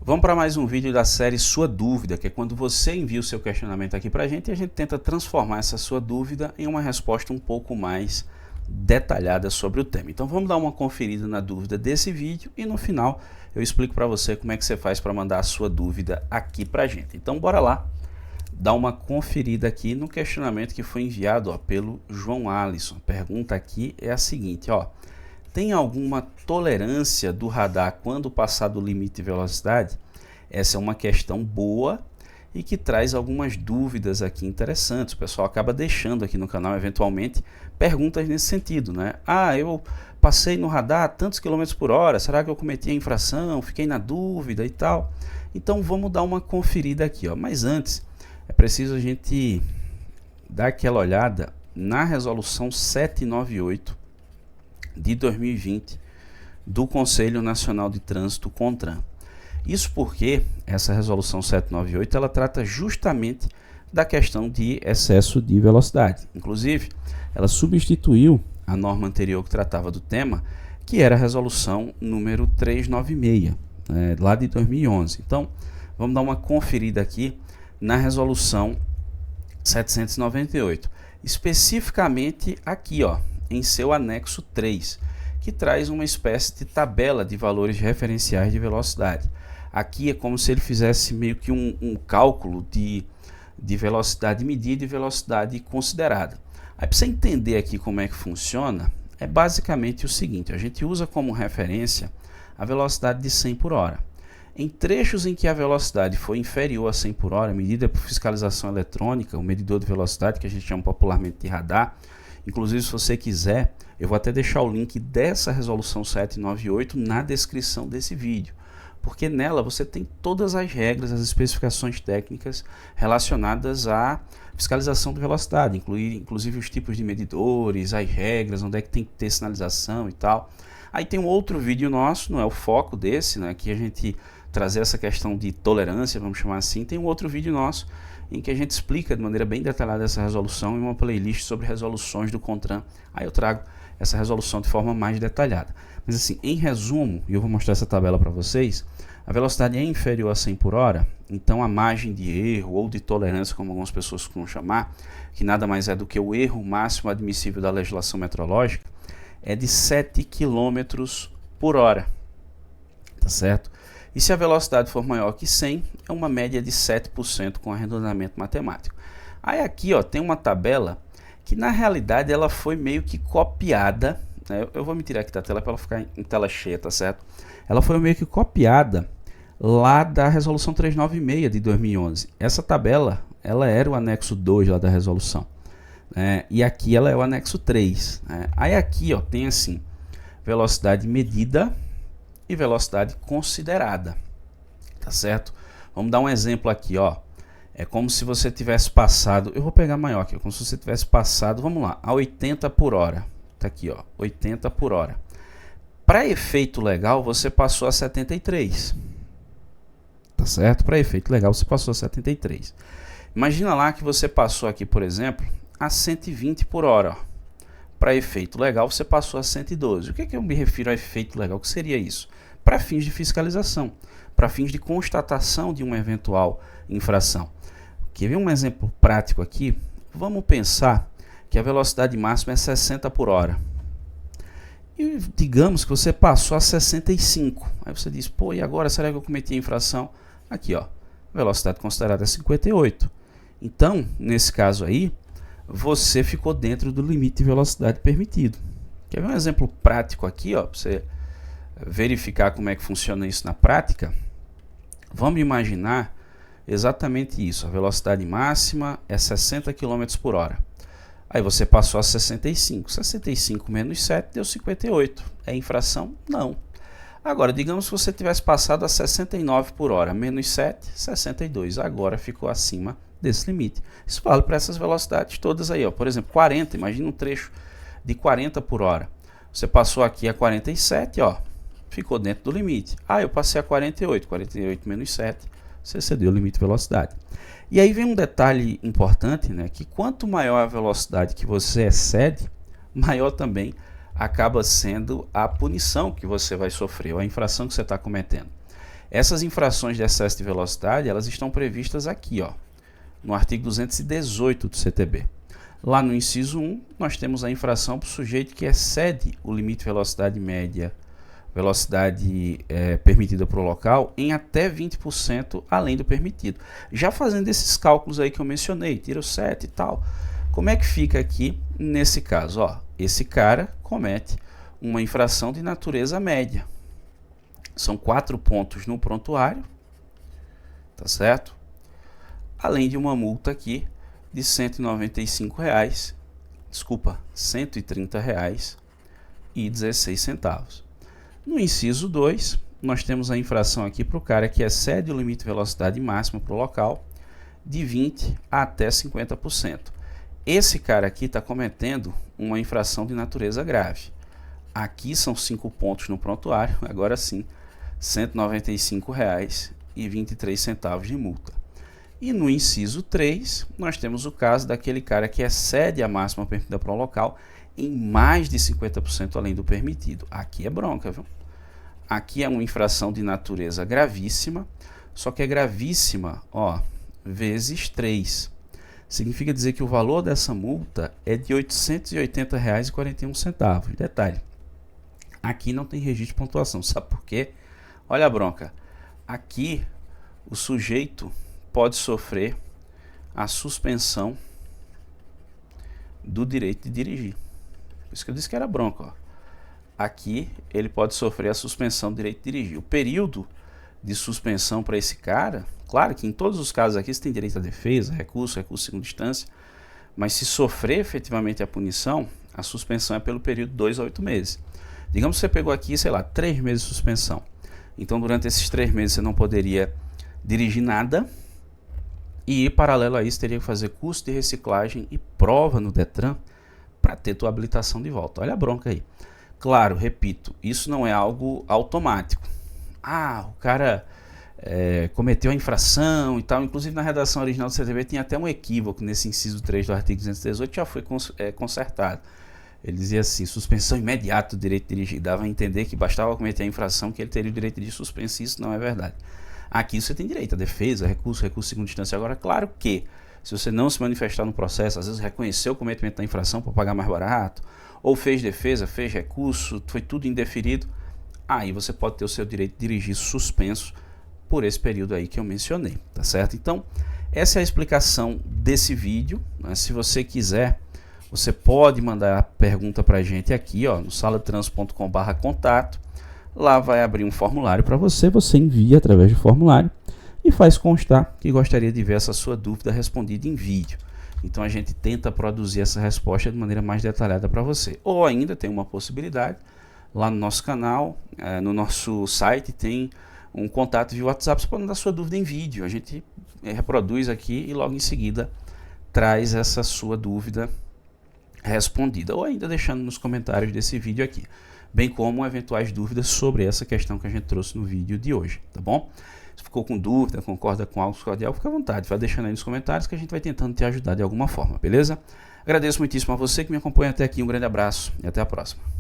Vamos para mais um vídeo da série Sua Dúvida, que é quando você envia o seu questionamento aqui para a gente e a gente tenta transformar essa sua dúvida em uma resposta um pouco mais detalhada sobre o tema. Então vamos dar uma conferida na dúvida desse vídeo e no final eu explico para você como é que você faz para mandar a sua dúvida aqui para a gente. Então bora lá, dar uma conferida aqui no questionamento que foi enviado pelo João Alisson. A pergunta aqui é a seguinte, tem alguma tolerância do radar quando passar do limite de velocidade? Essa é uma questão boa e que traz algumas dúvidas aqui interessantes. O pessoal acaba deixando aqui no canal, eventualmente, perguntas nesse sentido, né? Eu passei no radar tantos quilômetros por hora, será que eu cometi a infração? Fiquei na dúvida e tal. Então vamos dar uma conferida aqui, Mas antes, é preciso a gente dar aquela olhada na resolução 798 de 2020 do Conselho Nacional de Trânsito, CONTRAN. Isso porque essa resolução 798 ela trata justamente da questão de excesso de velocidade. Inclusive, ela substituiu a norma anterior que tratava do tema, que era a resolução número 396, lá de 2011. Então, vamos dar uma conferida aqui na resolução 798, especificamente aqui, em seu anexo 3, que traz uma espécie de tabela de valores referenciais de velocidade. Aqui é como se ele fizesse meio que um cálculo de velocidade medida e velocidade considerada. Aí para você entender aqui como é que funciona, é basicamente o seguinte, a gente usa como referência a velocidade de 100 por hora. Em trechos em que a velocidade for inferior a 100 por hora, medida por fiscalização eletrônica, o medidor de velocidade que a gente chama popularmente de radar. Inclusive, se você quiser, eu vou até deixar o link dessa resolução 798 na descrição desse vídeo, porque nela você tem todas as regras, as especificações técnicas relacionadas à fiscalização de velocidade, inclusive os tipos de medidores, as regras, onde é que tem que ter sinalização e tal. Aí tem um outro vídeo nosso, não é o foco desse, que a gente trazer essa questão de tolerância, vamos chamar assim. Tem um outro vídeo nosso em que a gente explica de maneira bem detalhada essa resolução em uma playlist sobre resoluções do CONTRAN. Aí eu trago essa resolução de forma mais detalhada. Mas assim, em resumo, e eu vou mostrar essa tabela para vocês, a velocidade é inferior a 100 por hora, então a margem de erro ou de tolerância, como algumas pessoas costumam chamar, que nada mais é do que o erro máximo admissível da legislação metrológica, é de 7 km por hora, tá certo? E se a velocidade for maior que 100, é uma média de 7% com arredondamento matemático. Aí aqui tem uma tabela que na realidade ela foi meio que copiada, eu vou me tirar aqui da tela para ela ficar em tela cheia, tá certo? Ela foi meio que copiada lá da resolução 396 de 2011. Essa tabela, ela era o anexo 2 lá da resolução. E aqui ela é o anexo 3. Aí aqui tem assim, velocidade medida e velocidade considerada, tá certo? Vamos dar um exemplo aqui, é como se você tivesse passado, eu vou pegar maior aqui, como se você tivesse passado, vamos lá, a 80 por hora, tá aqui, 80 por hora. Para efeito legal, você passou a 73, tá certo? Para efeito legal, você passou a 73. Imagina lá que você passou aqui, por exemplo, a 120 por hora, Para efeito legal, você passou a 112. O que é que eu me refiro a efeito legal? O que seria isso? Para fins de fiscalização, para fins de constatação de uma eventual infração. Quer ver um exemplo prático aqui? Vamos pensar que a velocidade máxima é 60 por hora. E digamos que você passou a 65. Aí você diz, e agora será que eu cometi a infração? Aqui, velocidade considerada é 58. Então, nesse caso aí, você ficou dentro do limite de velocidade permitido. Quer ver um exemplo prático aqui, para você verificar como é que funciona isso na prática? Vamos imaginar exatamente isso. A velocidade máxima é 60 km por hora. Aí você passou a 65. 65 menos 7 deu 58. É infração? Não. Agora, digamos que você tivesse passado a 69 por hora. Menos 7, 62. Agora ficou acima desse limite. Isso vale para essas velocidades todas aí. Por exemplo, 40. Imagina um trecho de 40 por hora. Você passou aqui a 47, ficou dentro do limite. Eu passei a 48. 48 menos 7, você excedeu o limite de velocidade. E aí vem um detalhe importante, que quanto maior a velocidade que você excede, maior também acaba sendo a punição que você vai sofrer, ou a infração que você está cometendo. Essas infrações de excesso de velocidade, elas estão previstas aqui, ó, no artigo 218 do CTB. Lá no inciso 1, nós temos a infração para o sujeito que excede o limite de velocidade média, velocidade permitida para o local, em até 20% além do permitido. Já fazendo esses cálculos aí que eu mencionei, tira o 7 e tal, como é que fica aqui nesse caso? Ó, esse cara comete uma infração de natureza média. São 4 pontos no prontuário, tá certo? Além de uma multa aqui de R$ 195, desculpa, R$ 130,16. No inciso 2, nós temos a infração aqui para o cara que excede o limite de velocidade máxima para o local de 20% até 50%. Esse cara aqui está cometendo uma infração de natureza grave. Aqui são 5 pontos no prontuário, agora sim, R$ 195,23 de multa. E no inciso 3, nós temos o caso daquele cara que excede a máxima permitida para o local em mais de 50% além do permitido. Aqui é bronca, viu? Aqui é uma infração de natureza gravíssima, só que é gravíssima, ó, vezes 3. Significa dizer que o valor dessa multa é de R$ 880,41. Detalhe, aqui não tem registro de pontuação, sabe por quê? Olha a bronca, aqui o sujeito pode sofrer a suspensão do direito de dirigir. Por isso que eu disse que era bronca, ó. Aqui ele pode sofrer a suspensão do direito de dirigir. O período de suspensão para esse cara, claro que em todos os casos aqui você tem direito à defesa, recurso de segunda instância, mas se sofrer efetivamente a punição, a suspensão é pelo período de 2 a 8 meses. Digamos que você pegou aqui, sei lá, 3 meses de suspensão. Então durante esses 3 meses você não poderia dirigir nada e paralelo a isso teria que fazer curso de reciclagem e prova no Detran para ter tua habilitação de volta. Olha a bronca aí. Claro, repito, isso não é algo automático. Ah, o cara cometeu a infração e tal. Inclusive na redação original do CTB tinha até um equívoco nesse inciso 3 do artigo 218, que já foi consertado. Ele dizia assim, suspensão imediata do direito de dirigir. Dava a entender que bastava cometer a infração que ele teria o direito de suspenso. Isso não é verdade. Aqui você tem direito à defesa, recurso de segunda instância. Agora, claro que se você não se manifestar no processo, às vezes reconheceu o cometimento da infração para pagar mais barato, ou fez defesa, fez recurso, foi tudo indeferido, aí você pode ter o seu direito de dirigir suspenso por esse período aí que eu mencionei, tá certo? Então, essa é a explicação desse vídeo, né? Se você quiser, você pode mandar a pergunta para a gente aqui, ó, no salatrans.com/contato. Lá vai abrir um formulário para você, você envia através do formulário e faz constar que gostaria de ver essa sua dúvida respondida em vídeo. Então a gente tenta produzir essa resposta de maneira mais detalhada para você. Ou ainda tem uma possibilidade, lá no nosso canal, no nosso site tem um contato via WhatsApp, você pode mandar sua dúvida em vídeo. A gente reproduz aqui e logo em seguida traz essa sua dúvida respondida. Ou ainda deixando nos comentários desse vídeo aqui, bem como eventuais dúvidas sobre essa questão que a gente trouxe no vídeo de hoje, tá bom? Se ficou com dúvida, concorda com algo cordial, fica à vontade, vai deixando aí nos comentários que a gente vai tentando te ajudar de alguma forma, beleza? Agradeço muitíssimo a você que me acompanha até aqui, um grande abraço e até a próxima.